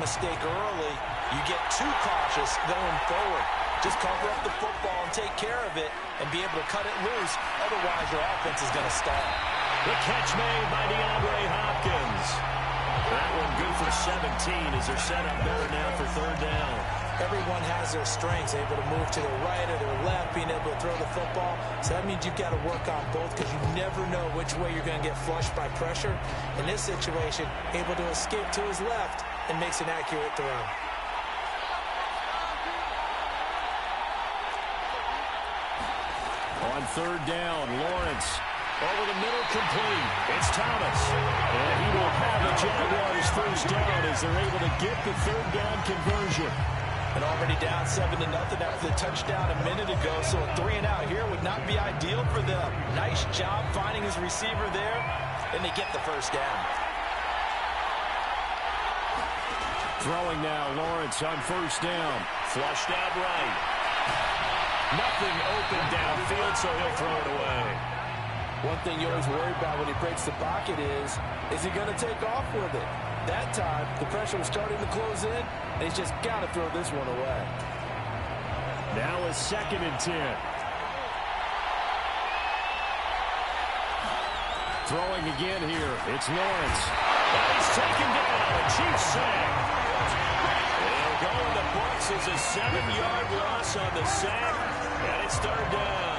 mistake early, you get too cautious going forward. Just cover up the football and take care of it and be able to cut it loose. Otherwise, your offense is going to stall. The catch made by DeAndre Hopkins. That one good for 17 as they're set up better now for third down. Everyone has their strengths, able to move to their right or their left, being able to throw the football. So that means you've got to work on both because you never know which way you're going to get flushed by pressure. In this situation, able to escape to his left and makes an accurate throw. On third down, Lawrence over the middle, complete. It's Thomas. And he will have a Jaguars first down as they're able to get the third down conversion. And already down 7-0 after the touchdown a minute ago, so a 3-and-out here would not be ideal for them. Nice job finding his receiver there, and they get the first down. Throwing now, Lawrence on first down. Flushed out right. Nothing open downfield, so he'll throw it away. One thing you always worry about when he breaks the pocket is he going to take off with it? That time, the pressure was starting to close in, and he's just got to throw this one away. Now a 2nd and 10. Throwing again here. It's Lawrence. And he's taken down. A cheap sack. They'll go in the books as a 7-yard loss on the sack, and it's third down.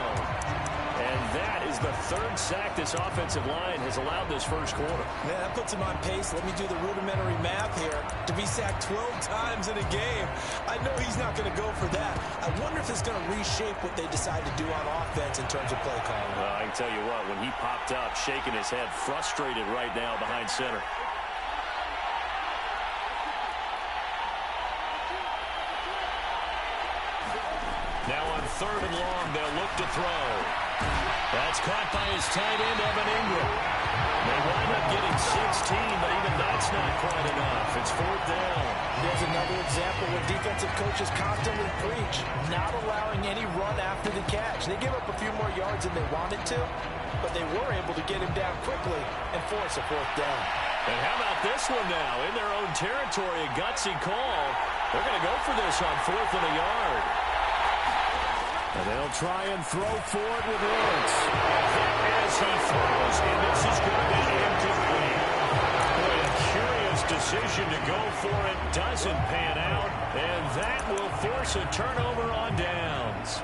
And that is the third sack this offensive line has allowed this first quarter. Man, that puts him on pace. Let me do the rudimentary math here. To be sacked 12 times in a game, I know he's not going to go for that. I wonder if it's going to reshape what they decide to do on offense in terms of play calling. Well, I can tell you what, when he popped up, shaking his head, frustrated right now behind center. Now on third and long, they'll look to throw. That's caught by his tight end, Evan Ingram. They wind up getting 16, but even that's not quite enough. It's fourth down. There's another example where defensive coaches constantly preach, not allowing any run after the catch. They give up a few more yards than they wanted to, but they were able to get him down quickly and force a fourth down. And how about this one now? In their own territory, a gutsy call. They're going to go for this on 4th and a yard. And they'll try and throw for it with Lawrence. As he throws, and this is going to be incomplete. Boy, a curious decision to go for it. Doesn't pan out, and that will force a turnover on downs.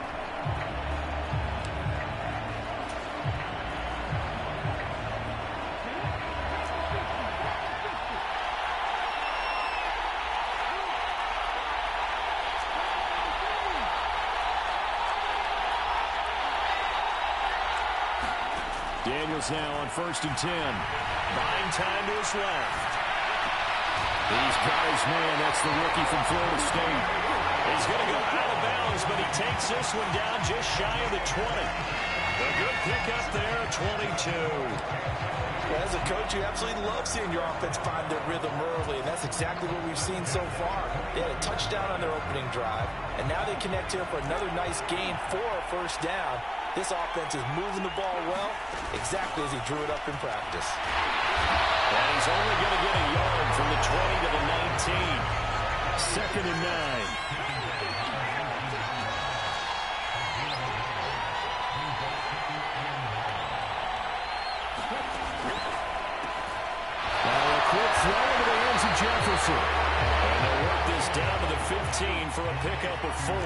Daniels now on 1st and 10. Buying time to his left. He's got his man. That's the rookie from Florida State. He's going to go out of bounds, but he takes this one down just shy of the 20. A good pickup there, 22. Well, as a coach, you absolutely love seeing your offense find their rhythm early, and that's exactly what we've seen so far. They had a touchdown on their opening drive, and now they connect here for another nice gain for a first down. This offense is moving the ball well, exactly as he drew it up in practice. And he's only going to get a yard from the 20 to the 19. 2nd and 9. Throw into the hands of Jefferson. And they'll work this down to the 15 for a pickup of 4.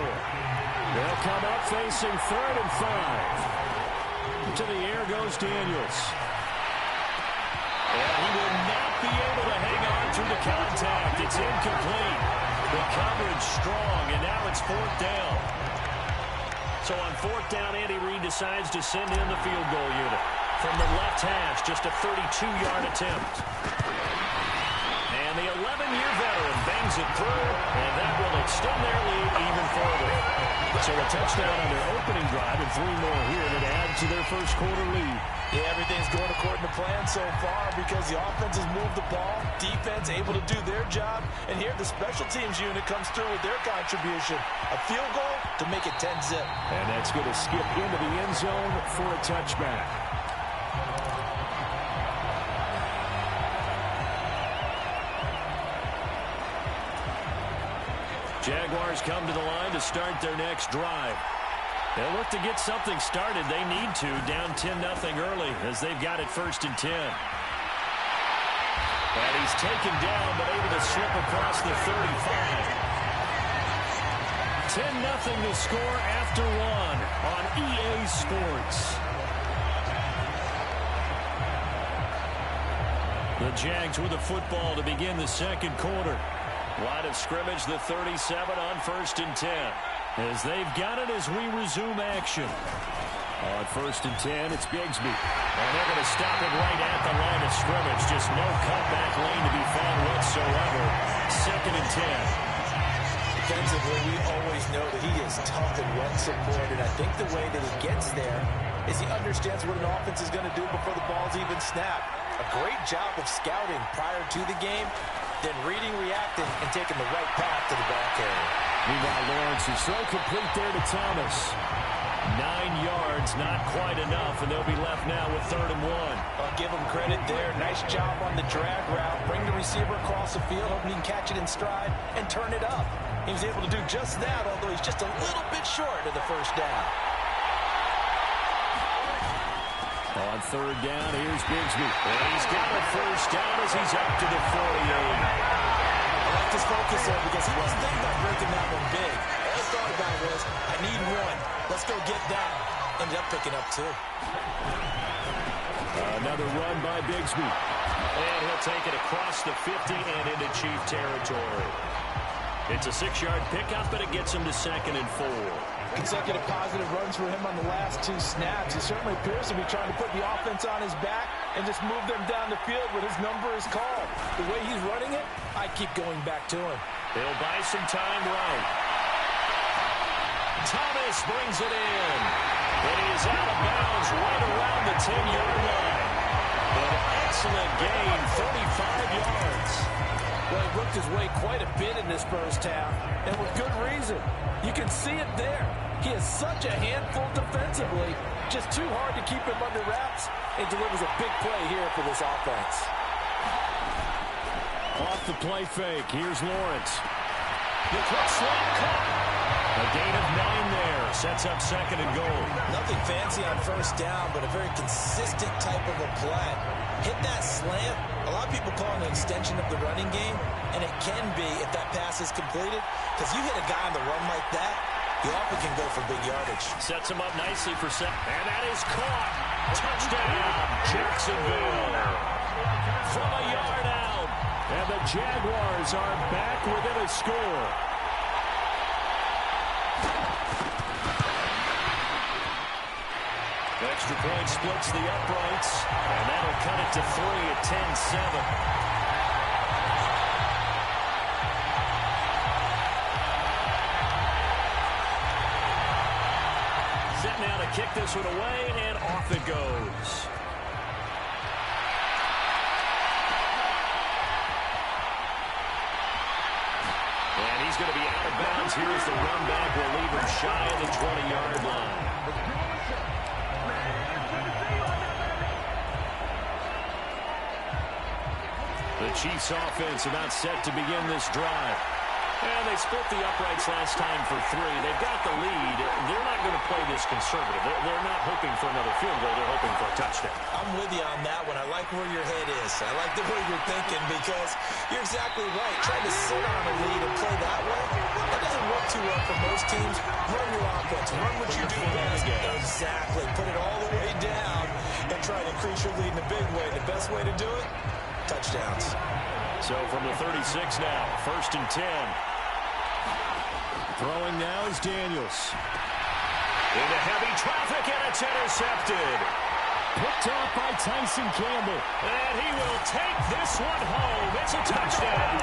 They'll come up facing 3rd and 5. To the air goes Daniels. And he will not be able to hang on through the contact. It's incomplete. The coverage strong, and now it's 4th down. So on 4th down, Andy Reid decides to send in the field goal unit. From the left hash, just a 32-yard attempt. And the 11-year veteran bangs it through, and that will extend their lead even further. So a touchdown on their opening drive and 3 more here to add to their first quarter lead. Yeah, everything's going according to plan so far because the offense has moved the ball, defense able to do their job, and here the special teams unit comes through with their contribution. A field goal to make it 10-zip. And that's going to skip into the end zone for a touchback. Jaguars come to the line to start their next drive. They'll look to get something started. They need to, down 10-0 early as they've got it 1st and 10. And he's taken down but able to slip across the 35. 10-0 to score after one on EA Sports. The Jags with the football to begin the second quarter. Line of scrimmage, the 37 on 1st and 10. As they've got it as we resume action. On 1st and 10, it's Bigsby. And they're going to stop it right at the line of scrimmage. Just no cutback lane to be found whatsoever. 2nd and 10. Defensively, we always know that he is tough and run-supported. I think the way that he gets there is he understands what an offense is going to do before the ball's even snapped. A great job of scouting prior to the game, then reading, reacting, and taking the right path to the ball carrier. Meanwhile, Lawrence is so complete there to Thomas. 9 yards, not quite enough, and they'll be left now with 3rd and 1. I'll give him credit there. Nice job on the drag route. Bring the receiver across the field, hoping he can catch it in stride and turn it up. He was able to do just that, although he's just a little bit short of the first down. On 3rd down, here's Bigsby. And he's got a first down as he's up to the 48. I like his focus there because he wasn't thinking about breaking that one big. All he thought about was, I need one. Let's go get that. Ended up picking up 2. Another run by Bigsby. And he'll take it across the 50 and into Chief territory. It's a 6-yard pickup, but it gets him to 2nd and 4. Consecutive positive runs for him on the last 2 snaps. He certainly appears to be trying to put the offense on his back and just move them down the field when his number is called. The way he's running it, I keep going back to him. He'll buy some time right. Thomas brings it in. And he is out of bounds right around the 10-yard line. An excellent gain, 35 yards. Well, he worked his way quite a bit in this first half, and with good reason. You can see it there. He is such a handful defensively. Just too hard to keep him under wraps, and delivers a big play here for this offense. Off the play fake, here's Lawrence. The quick slot caught. A gain of 9 there. Sets up 2nd and goal. Nothing fancy on first down, but a very consistent type of a play. Hit that slant. A lot of people call it an extension of the running game, and it can be if that pass is completed, because you hit a guy on the run like that, you often can go for big yardage. Sets him up nicely for set. And that is caught. Touchdown, Jacksonville. From a yard out. And the Jaguars are back within a score. Extra point splits the uprights, and that'll cut it to 3 at 10-7. Set now to kick this one away, and off it goes. And he's going to be out of bounds. Here's the run back. Will leave him shy of the 20-yard line. The Chiefs offense about set to begin this drive. And they split the uprights last time for 3. They've got the lead. They're not going to play this conservative. They're not hoping for another field goal. They're hoping for a touchdown. I'm with you on that one. I like where your head is. I like the way you're thinking because you're exactly right. Trying to sit on a lead and play that way, that doesn't work too well for most teams. Run your offense. Run what you do best. Exactly. Put it all the way down and try to increase your lead in a big way. The best way to do it, touchdowns. So from the 36 now, 1st and 10. Throwing now is Daniels. Into heavy traffic, and it's intercepted. Picked off by Tyson Campbell. And he will take this one home. It's a touchdown.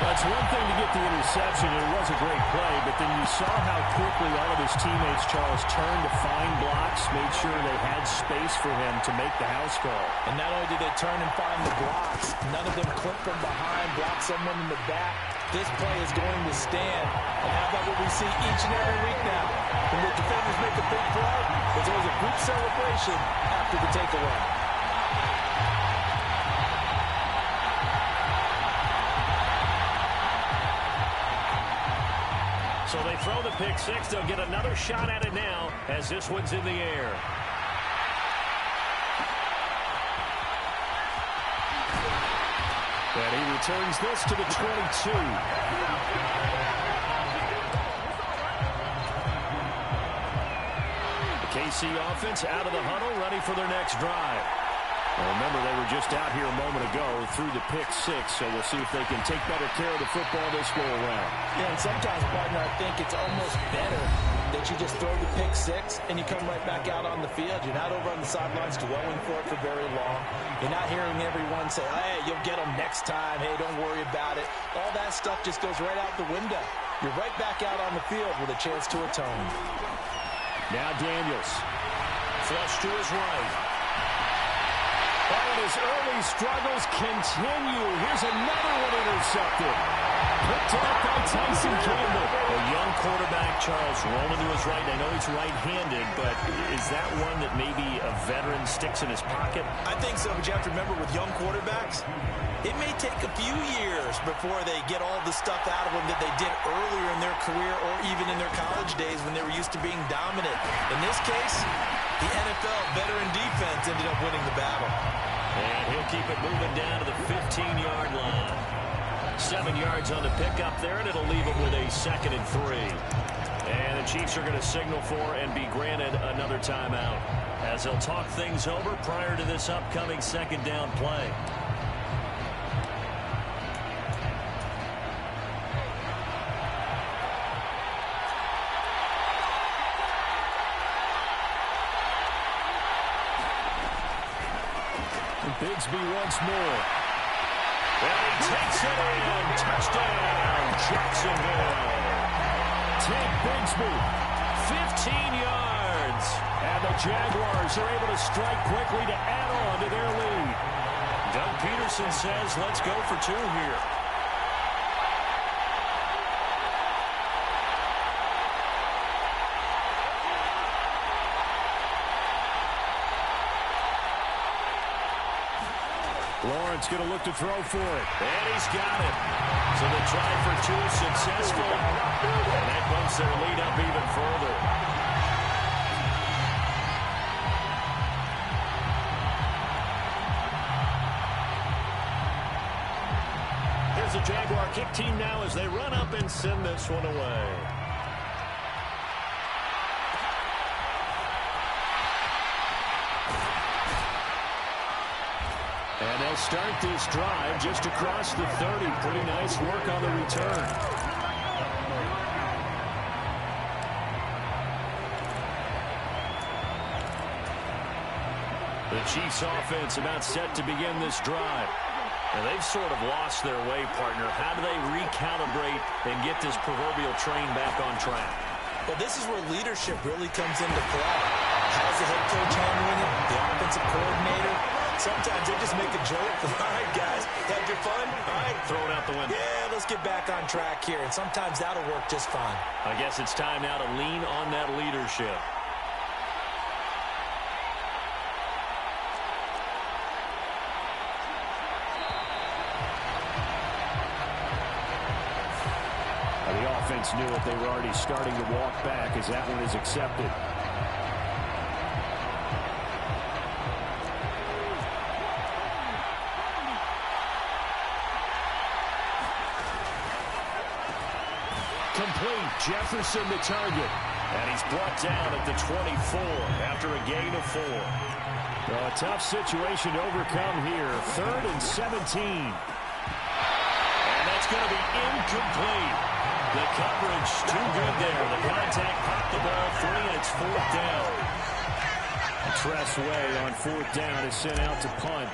That's one thing to get the interception. It was a great play, but then you saw how quickly all of his teammates, Charles, turned to find blocks, made sure they had space for him to make the house call. And not only did they turn and find the blocks, none of them clipped from behind, blocked someone in the back. This play is going to stand. And how about what we see each and every week now? When the defenders make a big play, there's always a group celebration after the takeaway. So they throw the pick six. They'll get another shot at it now as this one's in the air. And he returns this to the 22. The KC offense out of the huddle, ready for their next drive. Well, remember, they were just out here a moment ago through the pick six, so we'll see if they can take better care of the football this go around. Yeah, and sometimes, partner, I think it's almost better that you just throw the pick six and you come right back out on the field. You're not over on the sidelines dwelling for it for very long. You're not hearing everyone say, hey, you'll get them next time. Hey, don't worry about it. All that stuff just goes right out the window. You're right back out on the field with a chance to atone. Now Daniels. Flush to his right. And his early struggles continue. Here's another one intercepted. Picked off by Tyson Campbell. A young quarterback, Charles, rolling to his right. I know he's right-handed, but is that one that maybe a veteran sticks in his pocket? I think so, but you have to remember with young quarterbacks, it may take a few years before they get all the stuff out of them that they did earlier in their career or even in their college days when they were used to being dominant. In this case, the NFL veteran defense ended up winning the battle. And he'll keep it moving down to the 15-yard line. 7 yards on the pickup there, and it'll leave them with a 2nd and 3. And the Chiefs are going to signal for and be granted another timeout as they'll talk things over prior to this upcoming 2nd down play. Bigsby once more. And he takes it in. Touchdown, Jacksonville. Tank Bigsby, 15 yards. And the Jaguars are able to strike quickly to add on to their lead. Doug Peterson says, let's go for 2 here. Lawrence going to look to throw for it. And he's got it. So the try for 2 is successful. And that bumps their lead up even further. Here's the Jaguar kick team now as they run up and send this one away. And they'll start this drive just across the 30. Pretty nice work on the return. The Chiefs offense about set to begin this drive. And they've sort of lost their way, partner. How do they recalibrate and get this proverbial train back on track? Well, this is where leadership really comes into play. How's the head coach handling it? The offensive coordinator? Sometimes they just make a joke. All right, guys, had your fun? All right. Throw it out the window. Yeah, let's get back on track here. And sometimes that'll work just fine. I guess it's time now to lean on that leadership. The offense knew it. They were already starting to walk back as that one is accepted. Complete. Jefferson the target. And he's brought down at the 24 after a gain of 4. Well, a tough situation to overcome here. 3rd and 17. And that's going to be incomplete. The coverage too good there. The contact popped the ball free, and it's 4th down. Tress Way on 4th down is sent out to punt.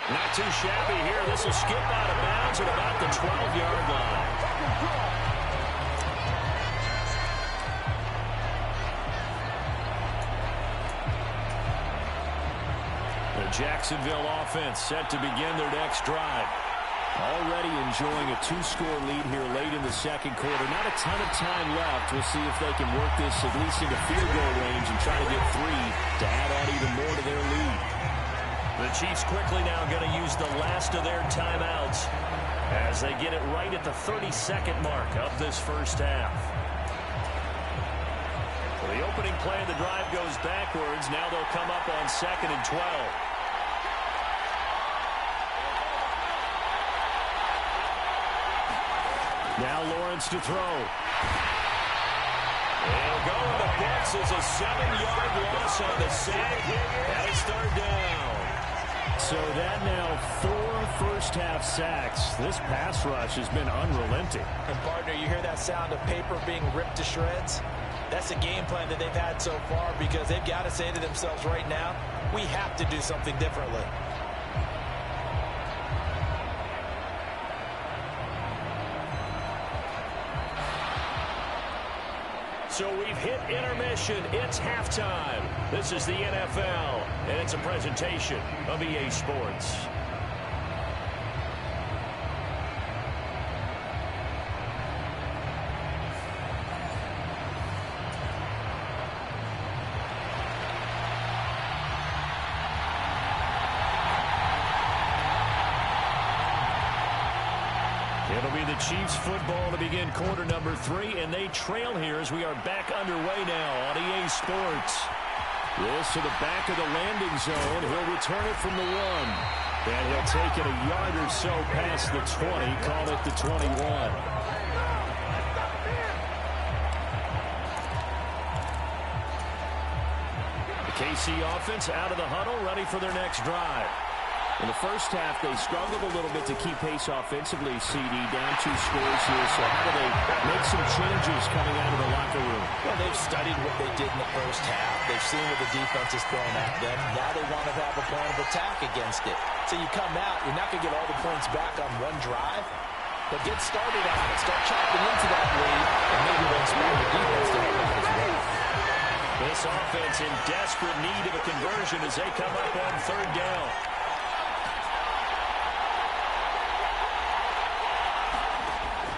Not too shabby here. This will skip out of bounds at about the 12-yard line. The Jacksonville offense set to begin their next drive. Already enjoying a 2-score lead here late in the 2nd quarter. Not a ton of time left. We'll see if they can work this at least into field goal range and try to get 3 to add on even more to their lead. The Chiefs quickly now going to use the last of their timeouts as they get it right at the 32nd mark of this first half. Well, the opening play of the drive goes backwards. Now they'll come up on 2nd and 12. Now Lawrence to throw. It'll go in the books as a 7-yard loss on the sack. And it's third down. So that now 4 first-half sacks. This pass rush has been unrelenting. And, partner, you hear that sound of paper being ripped to shreds? That's the game plan that they've had so far because they've got to say to themselves right now, we have to do something differently. So we've hit intermission. It's halftime. This is the NFL, and it's a presentation of EA Sports. It'll be the Chiefs football to begin quarter number 3, and they trail here as we are back underway now on EA Sports. This to the back of the landing zone. He'll return it from the 1. And he'll take it a yard or so past the 20, call it the 21. The KC offense out of the huddle, ready for their next drive. In the first half, they struggled a little bit to keep pace offensively, CD, down 2 scores here. So how do they make some changes coming out of the locker room? Well, they've studied what they did in the first half. They've seen what the defense is throwing at them. Now they want to have a plan of attack against it. So you come out, you're not going to get all the points back on one drive, but get started on it. Start chopping into that lead, and maybe they'll expand the defense to help out as well. This offense in desperate need of a conversion as they come up on third down.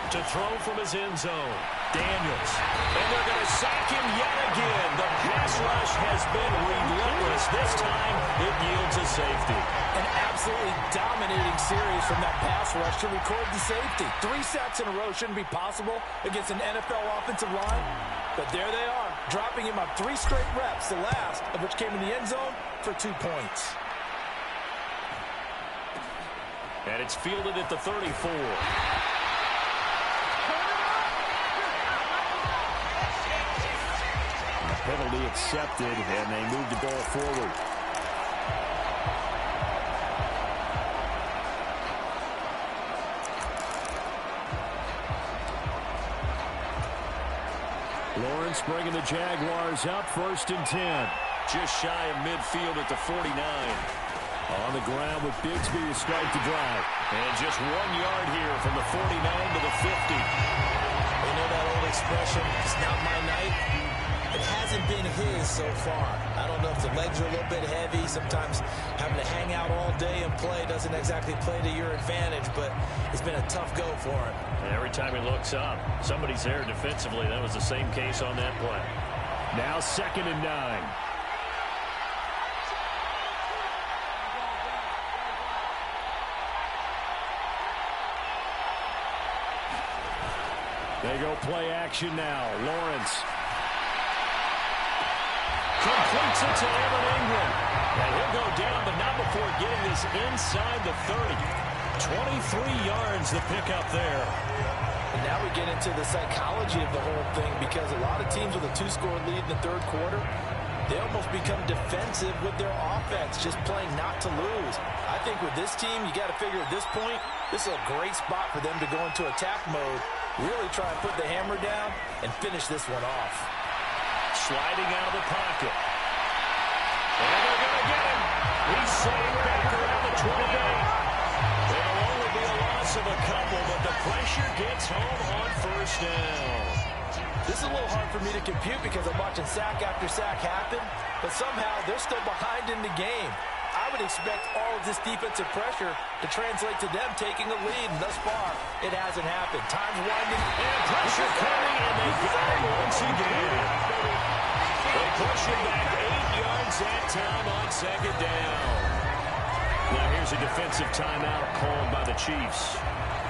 To throw from his end zone, Daniels. And they're going to sack him yet again. The pass rush has been relentless. This time, it yields a safety. An absolutely dominating series from that pass rush to record the safety. 3 sacks in a row shouldn't be possible against an NFL offensive line. But there they are, dropping him on 3 straight reps, the last of which came in the end zone for 2 points. And it's fielded at the 34. Penalty accepted, and they move the ball forward. Lawrence bringing the Jaguars up, 1st and 10. Just shy of midfield at the 49. On the ground with Bigsby to start the drive. And just 1 yard here from the 49 to the 50. You know that old expression, it's not my night? It hasn't been his so far. I don't know if the legs are a little bit heavy. Sometimes having to hang out all day and play doesn't exactly play to your advantage, but it's been a tough go for him. And every time he looks up, somebody's there defensively. That was the same case on that play. Now 2nd and 9. They go play action now. Lawrence completes it to Evan Ingram. And he'll go down, but not before getting this inside the 30. 23 yards the pickup there. And now we get into the psychology of the whole thing because a lot of teams with a 2-score lead in the 3rd quarter, they almost become defensive with their offense, just playing not to lose. I think with this team, you got to figure at this point, this is a great spot for them to go into attack mode, really try and put the hammer down and finish this one off. Sliding out of the pocket. And they're going to get him. He's saved back around the 28. It'll only be a loss of a couple, but the pressure gets home on 1st down. This is a little hard for me to compute because I'm watching sack after sack happen, but somehow they're still behind in the game. I would expect all of this defensive pressure to translate to them taking a lead, and thus far, it hasn't happened. Time's winding. And pressure coming, and they got him once again. They push him back 8 yards that time on 2nd down. Now here's a defensive timeout called by the Chiefs.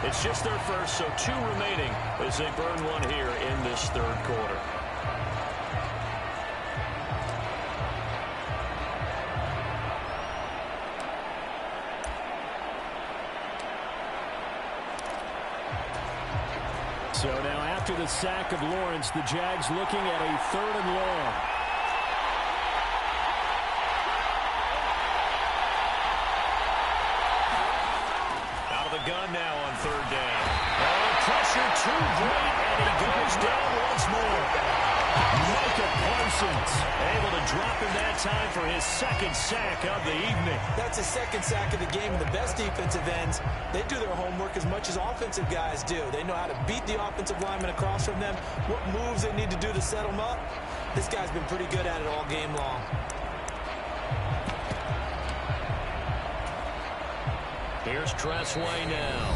It's just their first, so 2 remaining as they burn one here in this third quarter. So now after the sack of Lawrence, the Jags looking at a 3rd and long. Out of the gun now on 3rd down. Oh, the pressure too great, and he goes down once more. Micah Parsons able to drop him that time for his 2nd sack of the evening. That's his 2nd sack of the game, and the best defensive ends, they do their homework as much as offensive guys do. They know how to beat the offensive lineman across from them, what moves they need to do to set them up. This guy's been pretty good at it all game long. Here's Tressway now.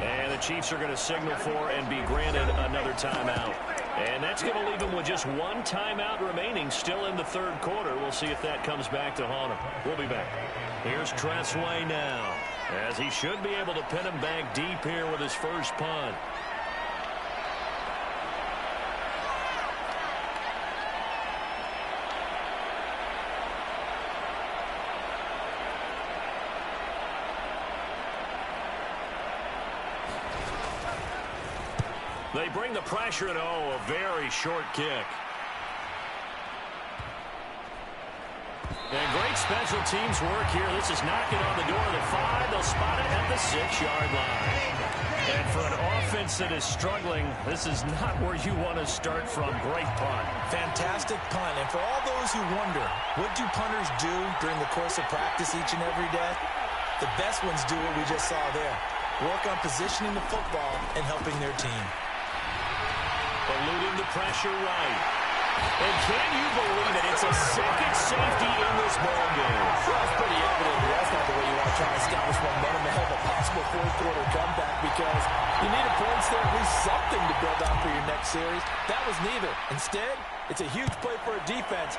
And the Chiefs are going to signal for and be granted another timeout. And that's going to leave them with just 1 timeout remaining still in the 3rd quarter. We'll see if that comes back to haunt them. We'll be back. Here's Tressway now, as he should be able to pin him back deep here with his first punt. They bring the pressure, and a very short kick. And great special teams work here. This is knocking on the door of the 5. They'll spot it at the 6-yard line. And for an offense that is struggling, this is not where you want to start from. Great punt. Fantastic punt. And for all those who wonder, what do punters do during the course of practice each and every day? The best ones do what we just saw there. Work on positioning the football and helping their team. Eluding the pressure right. And can you believe it? It's a 2nd safety in this ball game. Well, it's pretty evident that's not the way you want to try to establish momentum ahead of a possible 4th quarter comeback, because you need points there, at least something to build on for your next series. That was neither. Instead, it's a huge play for a defense.